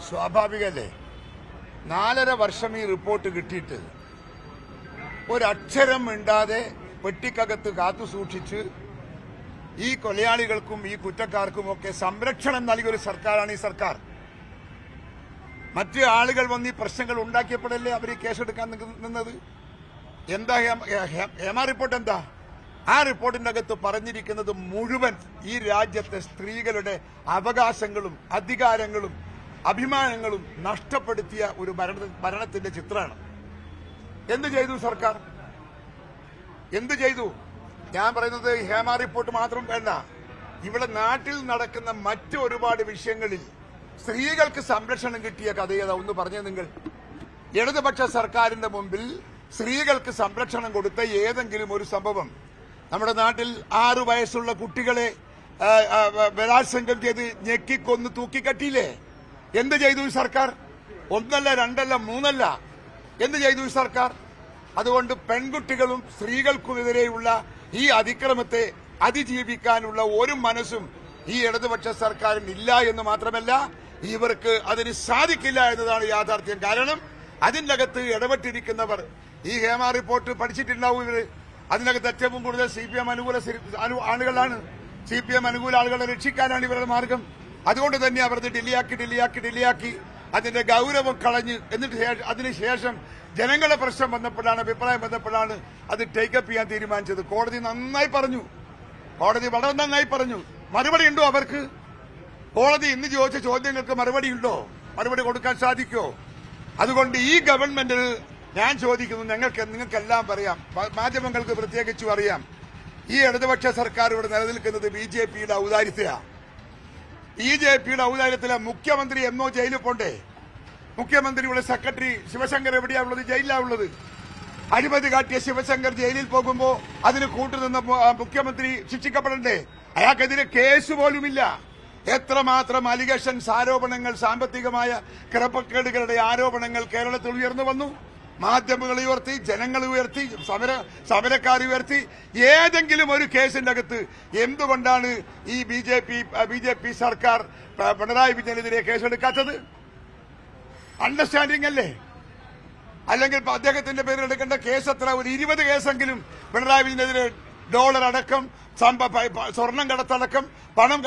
സ്വാഭാവികല്ലേ? 4.5 വർഷം ഈ റിപ്പോർട്ട് കിട്ടിയിട്ട് ഒരക്ഷരം മിണ്ടാതെ പെട്ടിക്കകത്ത് കാത്തു സൂക്ഷിച്ച് ഈ കൊലയാളികൾക്കും ഈ കുറ്റക്കാർക്കുമൊക്കെ സംരക്ഷണം നൽകിയൊരു സർക്കാരാണ് ഈ സർക്കാർ. മറ്റ് ആളുകൾ വന്ന് ഈ പ്രശ്നങ്ങൾ ഉണ്ടാക്കിയപ്പോഴല്ലേ അവർ കേസെടുക്കാൻ നിന്നത്? എന്താ ഹേമ റിപ്പോർട്ട്? എന്താ ആ റിപ്പോർട്ടിന്റെ അകത്ത് പറഞ്ഞിരിക്കുന്നത്? മുഴുവൻ ഈ രാജ്യത്തെ സ്ത്രീകളുടെ അവകാശങ്ങളും അധികാരങ്ങളും അഭിമാനങ്ങളും നഷ്ടപ്പെടുത്തിയ ഒരു ഭരണത്തിന്റെ ചിത്രമാണ്. എന്ത് ചെയ്തു സർക്കാർ? എന്ത് ചെയ്തു? ഞാൻ പറയുന്നത് ഹേമ റിപ്പോർട്ട് മാത്രം വേണ്ട. ഇവിടെ നാട്ടിൽ നടക്കുന്ന മറ്റു ഒരുപാട് വിഷയങ്ങളിൽ സ്ത്രീകൾക്ക് സംരക്ഷണം കിട്ടിയ കഥയേതാ ഒന്ന് പറഞ്ഞേ നിങ്ങൾ. ഇടതുപക്ഷ സർക്കാരിന്റെ മുമ്പിൽ സ്ത്രീകൾക്ക് സംരക്ഷണം കൊടുത്ത ഏതെങ്കിലും ഒരു സംഭവം? നമ്മുടെ നാട്ടിൽ 6 വയസ്സുള്ള കുട്ടികളെ ബലാത്സംഗം ചെയ്ത് ഞെക്കിക്കൊന്ന് തൂക്കിക്കട്ടിയില്ലേ? എന്ത് ചെയ്തു ഈ സർക്കാർ? 1 അല്ല 2 അല്ല 3 അല്ല. എന്ത് ചെയ്തു ഈ സർക്കാർ? അതുകൊണ്ട് പെൺകുട്ടികളും സ്ത്രീകൾക്കുമെതിരെയുള്ള ഈ അതിക്രമത്തെ അതിജീവിക്കാനുള്ള ഒരു മനസ്സും ഈ ഇടതുപക്ഷ സർക്കാരിന് ഇല്ല എന്ന് മാത്രമല്ല, ഇവർക്ക് അതിന് സാധിക്കില്ല എന്നതാണ് യാഥാർത്ഥ്യം. കാരണം അതിന്റെ അകത്ത് ഇടപെട്ടിരിക്കുന്നവർ ഈ ഹേമ റിപ്പോർട്ട് പഠിച്ചിട്ടുണ്ടാവും. ഇവര് അതിനകത്ത് ഏറ്റവും കൂടുതൽ CPM അനുകൂല ആളുകളാണ്. CPM അനുകൂല ആളുകളെ രക്ഷിക്കാനാണ് ഇവരുടെ മാർഗം. അതുകൊണ്ട് തന്നെ അവർ ഡിലിയാക്കി അതിന്റെ ഗൌരവം കളഞ്ഞ് എന്നിട്ട് അതിനുശേഷം ജനങ്ങളുടെ പ്രശ്നം വന്നപ്പോഴാണ്, അഭിപ്രായം വന്നപ്പോഴാണ് അത് ടേക്കപ്പ് ചെയ്യാൻ തീരുമാനിച്ചത്. കോടതി നന്നായി പറഞ്ഞു. കോടതി വളരെ നന്നായി പറഞ്ഞു. മറുപടി ഉണ്ടോ അവർക്ക്? കോടതി ഇന്ന് ചോദിച്ച ചോദ്യങ്ങൾക്ക് മറുപടി ഉണ്ടോ? മറുപടി കൊടുക്കാൻ സാധിക്കുമോ? അതുകൊണ്ട് ഈ ഗവൺമെന്റിൽ ഞാൻ ചോദിക്കുന്നു, നിങ്ങൾക്കെല്ലാം പറയാം, മാധ്യമങ്ങൾക്ക് പ്രത്യേകിച്ചും അറിയാം, ഈ ഇടതുപക്ഷ സർക്കാർ ഇവിടെ നിലനിൽക്കുന്നത് BJPയുടെ ഔദാര്യത്തിലാണ്. BJPയുടെ ഔദാര്യത്തിലെ മുഖ്യമന്ത്രി എന്നോ ജയിലിൽ പോണ്ടേ? മുഖ്യമന്ത്രിയുടെ സെക്രട്ടറി ശിവശങ്കർ എവിടെയാ ഉള്ളത്? ജയിലിലാ ഉള്ളത്. അഴിമതി കാട്ടിയ ശിവശങ്കർ ജയിലിൽ പോകുമ്പോൾ അതിന് കൂട്ടുനിന്ന മുഖ്യമന്ത്രി ശിക്ഷിക്കപ്പെടണ്ടേ? അയാൾക്കെതിരെ കേസ് പോലുമില്ല. എത്രമാത്രം അലിഗേഷൻസ്, ആരോപണങ്ങൾ, സാമ്പത്തികമായ ക്രമക്കേടുകളുടെ ആരോപണങ്ങൾ കേരളത്തിൽ ഉയർന്നു വന്നു. മാധ്യമങ്ങൾ ഉയർത്തി, ജനങ്ങൾ ഉയർത്തി, സമരക്കാർ ഉയർത്തി. ഏതെങ്കിലും ഒരു കേസിന്റെ അകത്ത് എന്തുകൊണ്ടാണ് ഈ ബി.ജെ.പി സർക്കാർ പിണറായി വിജയനെതിരെ കേസെടുക്കാത്തത്? അണ്ടർസ്റ്റാൻഡിംഗ് അല്ലേ? അല്ലെങ്കിൽ അദ്ദേഹത്തിന്റെ പേരിൽ എടുക്കേണ്ട കേസ് എത്ര? ഒരു 20 കേസെങ്കിലും പിണറായി വിജയനെതിരെ. ഡോളർ അടക്കം, സ്വർണം കടത്തടക്കം, പണം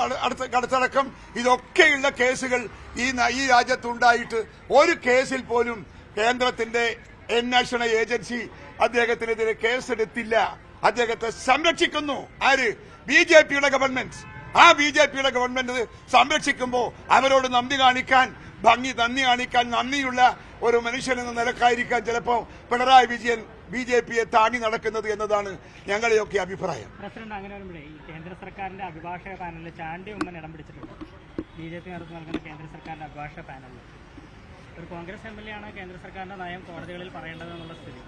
കടത്തടക്കം, ഇതൊക്കെയുള്ള കേസുകൾ ഈ രാജ്യത്തുണ്ടായിട്ട് ഒരു കേസിൽ പോലും കേന്ദ്രത്തിന്റെ അന്വേഷണ ഏജൻസി അദ്ദേഹത്തിനെതിരെ കേസെടുത്തില്ല. അദ്ദേഹത്തെ സംരക്ഷിക്കുന്നു ആര്? BJPയുടെ ഗവൺമെന്റ്. ആ BJPയുടെ ഗവൺമെന്റ് സംരക്ഷിക്കുമ്പോൾ അവരോട് നന്ദി കാണിക്കാൻ നന്ദിയുള്ള ഒരു മനുഷ്യനെന്ന നിലക്കായിരിക്കാൻ ചിലപ്പോൾ പിണറായി വിജയൻ BJPയെ താങ്ങി നടക്കുന്നത് എന്നതാണ് ഞങ്ങളുടെയൊക്കെ അഭിപ്രായം. പ്രസിഡന്റ്, അങ്ങനെ വരുമ്പോഴേ ഈ കേന്ദ്ര സർക്കാരിന്റെ അഭിഭാഷക പാനലിൽ ചാണ്ടി ഉമ്മൻ ഇടം പിടിച്ചിട്ടുണ്ട്. BJP നേതൃത്വം നൽകുന്ന കേന്ദ്ര സർക്കാരിന്റെ അഭിഭാഷക പാനലിൽ ഒരു കോൺഗ്രസ് MLA ആണ് കേന്ദ്ര സർക്കാരിന്റെ നയം കോടതികളിൽ പറയേണ്ടതെന്നുള്ള സ്ഥിതി.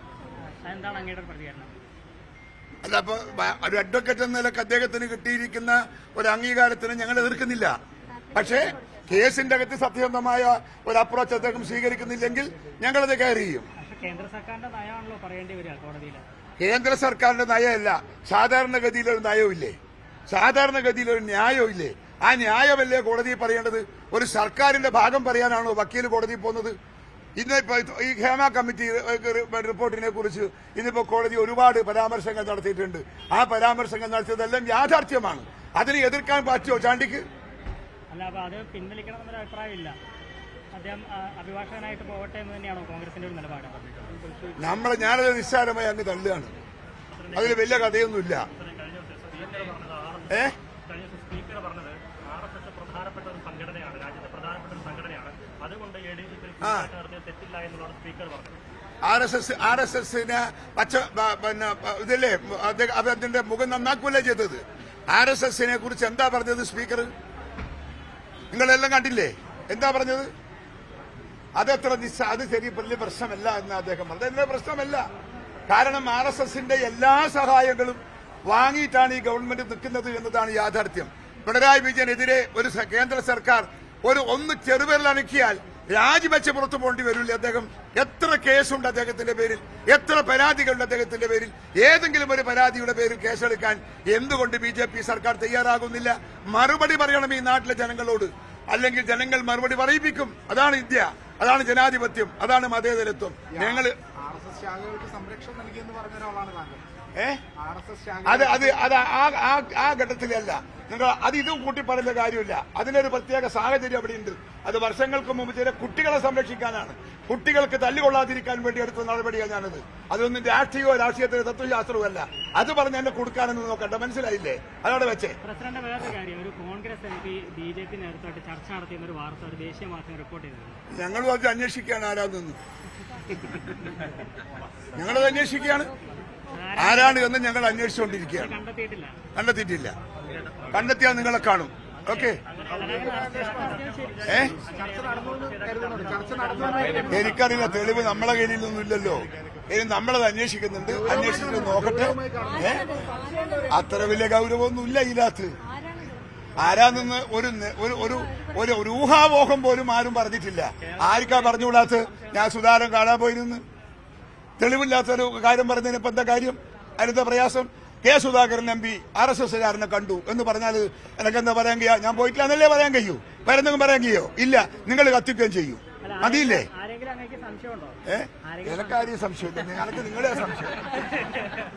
അതെന്താണ് അങ്ങയുടെ പ്രതികരണം? അല്ല, അപ്പൊ ഒരു അഡ്വക്കേറ്റ് എന്ന നിലക്ക് അദ്ദേഹത്തിന് കിട്ടിയിരിക്കുന്ന ഒരു അംഗീകാരത്തിന് ഞങ്ങൾ എതിർക്കുന്നില്ല. പക്ഷേ കേസിന്റെ അകത്ത് സത്യസന്ധമായ ഒരു അപ്രോച്ച് അദ്ദേഹം സ്വീകരിക്കുന്നില്ലെങ്കിൽ ഞങ്ങളത് കയറി ചെയ്യും. കേന്ദ്ര സർക്കാരിന്റെ നയമാണല്ലോ പറയേണ്ടി വരിക കോടതിയിൽ. കേന്ദ്ര സർക്കാരിന്റെ നയമല്ല, സാധാരണഗതിയിലൊരു നയമില്ലേ? സാധാരണഗതിയിലൊരു ന്യായമില്ലേ? ആ ന്യായമല്ലേ കോടതി പറയേണ്ടത്? ഒരു സർക്കാരിന്റെ ഭാഗം പറയാനാണോ വക്കീൽ കോടതിയിൽ പോകുന്നത്? ഇന്നിപ്പോ ഈ ഹേമ കമ്മിറ്റി റിപ്പോർട്ടിനെ കുറിച്ച് ഇന്നിപ്പോ കോടതി ഒരുപാട് പരാമർശങ്ങൾ നടത്തിയിട്ടുണ്ട്. ആ പരാമർശങ്ങൾ നടത്തിയതെല്ലാം യാഥാർത്ഥ്യമാണ്. അതിനെ എതിർക്കാൻ പറ്റുമോ ചാണ്ടിക്ക്? അല്ല, അപ്പൊ അത് പിൻവലിക്കണമെന്നൊരു അഭിപ്രായമില്ല. അദ്ദേഹം അഭിഭാഷകനായിട്ട് പോകട്ടെ എന്ന് തന്നെയാണോ കോൺഗ്രസിന്റെ ഒരു നിലപാട്? ഞാനത് നിസ്സാരമായി അങ്ങ് തള്ളുകയാണ്. അതിൽ വലിയ കഥയൊന്നുമില്ല. RSSന് ഇതില്ലേ അതിന്റെ മുഖം നന്നാക്കുകയല്ലേ ചെയ്തത്? RSSനെ കുറിച്ച് എന്താ പറഞ്ഞത് സ്പീക്കർ? നിങ്ങളെല്ലാം കണ്ടില്ലേ? എന്താ പറഞ്ഞത്? അത് ശരി, വലിയ പ്രശ്നമല്ല എന്ന് അദ്ദേഹം പറഞ്ഞത്. അതിന്റെ പ്രശ്നമല്ല. കാരണം RSSന്റെ എല്ലാ സഹായങ്ങളും വാങ്ങിയിട്ടാണ് ഈ ഗവൺമെന്റ് നിൽക്കുന്നത് എന്നതാണ് യാഥാർത്ഥ്യം. പിണറായി വിജയനെതിരെ ഒരു കേന്ദ്ര സർക്കാർ ഒന്ന് ചെറുപേരിലനക്കിയാൽ രാജിവെച്ച് പുറത്തു പോകേണ്ടി വരില്ല. അദ്ദേഹം എത്ര കേസുണ്ട് അദ്ദേഹത്തിന്റെ പേരിൽ, എത്ര പരാതികളുണ്ട് അദ്ദേഹത്തിന്റെ പേരിൽ. ഏതെങ്കിലും ഒരു പരാതിയുടെ പേരിൽ കേസെടുക്കാൻ എന്തുകൊണ്ട് BJP സർക്കാർ തയ്യാറാകുന്നില്ല? മറുപടി പറയണം ഈ നാട്ടിലെ ജനങ്ങളോട്. അല്ലെങ്കിൽ ജനങ്ങൾ മറുപടി പറയിപ്പിക്കും. അതാണ് ഇന്ത്യ, അതാണ് ജനാധിപത്യം, അതാണ് മതേതരത്വം. ഞങ്ങൾ RSS ശാഖകൾക്ക് സംരക്ഷണം നൽകിയെന്ന് പറഞ്ഞ ഒരാളാണ് താങ്കൾ. RSS ശാഖ അത് ആ ഘട്ടത്തിലല്ല നിങ്ങൾ അത് ഇതും കൂട്ടി പറയുന്ന കാര്യമില്ല. അതിനൊരു പ്രത്യേക സാഹചര്യം അവിടെ ഉണ്ട്. അത് വർഷങ്ങൾക്ക് മുമ്പ് ചില കുട്ടികളെ സംരക്ഷിക്കാനാണ്, കുട്ടികൾക്ക് തല്ലുകൊള്ളാതിരിക്കാൻ വേണ്ടി എടുക്കുന്ന നടപടിയാണ് ഞാനത്. അതൊന്നും രാഷ്ട്രീയത്തിന്റെ തത്വശാസ്ത്രവും അല്ല. അത് പറഞ്ഞ് എന്നെ കൊടുക്കാനൊന്നും നോക്കണ്ട, മനസ്സിലായില്ലേ? അതവിടെ വെച്ചേ. പ്രസിഡന്റ് വേറൊരു കാര്യം, ഒരു കോൺഗ്രസ് MP BJP നേതൃത്വമായിട്ട് ചർച്ച നടത്തിയെന്ന ഒരു വാർത്ത ഒരു ദേശീയ മാധ്യമം റിപ്പോർട്ട് ചെയ്തത്. ഞങ്ങളും അത് അന്വേഷിക്കുകയാണ് ആരാണെന്ന്. ഞങ്ങളത് അന്വേഷിക്കുകയാണ് ആരാണ് എന്ന് ഞങ്ങൾ അന്വേഷിച്ചുകൊണ്ടിരിക്കുകയാണ്. കണ്ടെത്തിയിട്ടില്ല. കണ്ടെത്തിയാൽ നിങ്ങളെ കാണും. ഓക്കെ. എനിക്കറിയില്ല, തെളിവ് നമ്മളെ കയ്യിലൊന്നും ഇല്ലല്ലോ. ഇനി നമ്മളത് അന്വേഷിക്കുന്നുണ്ട്, അന്വേഷിച്ചിട്ട് നോക്കട്ടെ. അത്ര വലിയ ഗൗരവമൊന്നും ഇല്ല ഇതിനകത്ത്. ആരാന്നെന്ന് ഒരു ഊഹാപോഹം പോലും ആരും പറഞ്ഞിട്ടില്ല. ആർക്കാ പറഞ്ഞുകൂടാത്ത? ഞാൻ സുധാകരൻ കാണാൻ പോയിരുന്നു. തെളിവില്ലാത്തൊരു കാര്യം പറഞ്ഞതിന് ഇപ്പൊ എന്താ കാര്യം? അതിനെന്താ പ്രയാസം? കെ സുധാകരൻ MP RSSകാരനെ കണ്ടു എന്ന് പറഞ്ഞാൽ എനിക്കെന്താ പറയാൻ കഴിയാ? ഞാൻ പോയിട്ടില്ല എന്നല്ലേ പറയാൻ കഴിയൂ? വേറെന്തെങ്കിലും പറയാൻ കഴിയോ? ഇല്ല. നിങ്ങൾ കത്തിക്കുകയും ചെയ്യൂ. മതിയില്ലേ? എനിക്കാരും സംശയമില്ല. നിങ്ങളെ സംശയം